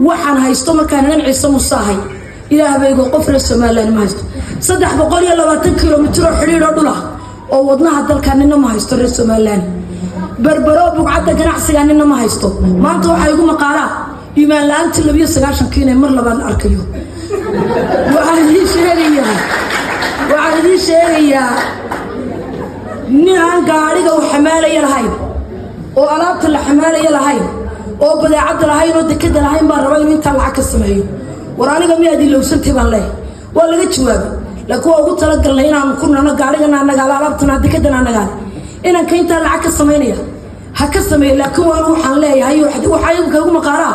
waxaan haysto markaan nan ciise musaahay ilaahay baa qof reer Soomaaliland ma haysto 320 kilomitir oo xiriir oo dhul ah oo wadnaha dalka nina ma haysto reer Soomaaliland berbero buuqada ganacsiga nina ma haysto maanta waxa igu maqaalaa iimaan laanta 29 kiina mar labaad arkayo waxaan idin sheegayaa ninaan gaariga u xamaalaya lahayn oo alaabta la xamaalaya lahayn oo badeecad lahayn oo dekada lahayn baa rabay inta lacag ka sameeyo war aniga miyaad ilowsantay baan leeyahay waa laga jawaabay laakiin waa ugu talagalnay inaan ku nano gaariga naanaga alaabtana dekada naanaga inaan ka inta lacag ka sameeynaya ha ka sameeyo laakiin waa waxaan leeyahay waxa igu kagu maqaalaa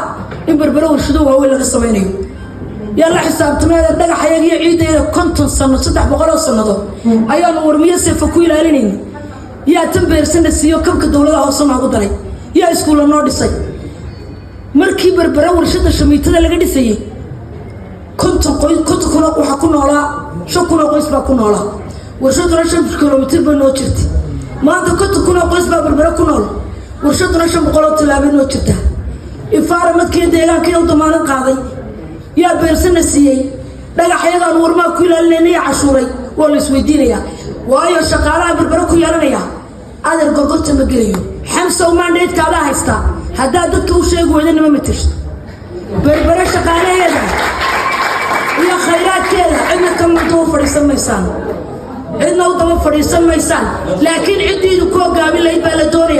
in berbero warshado waaweyn laga sameynayo يلا حساب تمام دغ حياغي عيديده 50 سنه 300 سنه ayaan warmiye sefa ku ilaalinay ya tambeersan siiyo kabka dawladda hoose ma ugu daray ya iskuul noo dhisay markii berbera warshada shamiitada laga dhisay 50 kuna waxa ku noolaa 5 kuna qoys baa ku noolaa warshaduna 5 kilomitir baa noo jirtay maanta 50 kuna qoys baa berbera ku nool warshaduna 500 tilaabo noo jirta ifaara madkii deegaanka uu damaanad qaaday يا بيرسنا سيء دقة حياة ورما كل اللي عشوري ولا سويدينيا وأيو شقالة بالبركو يرنيا هذا الجوجل مجريو حمسة وما نيت كلا هستا هذا دك وشيء وين ما مترش بالبرة شقالة هذا يا خيرات كذا عندنا كم توفر يسمى إنسان عندنا وتوفر يسمى إنسان لكن عندي دكوا قابل يبقى لدوري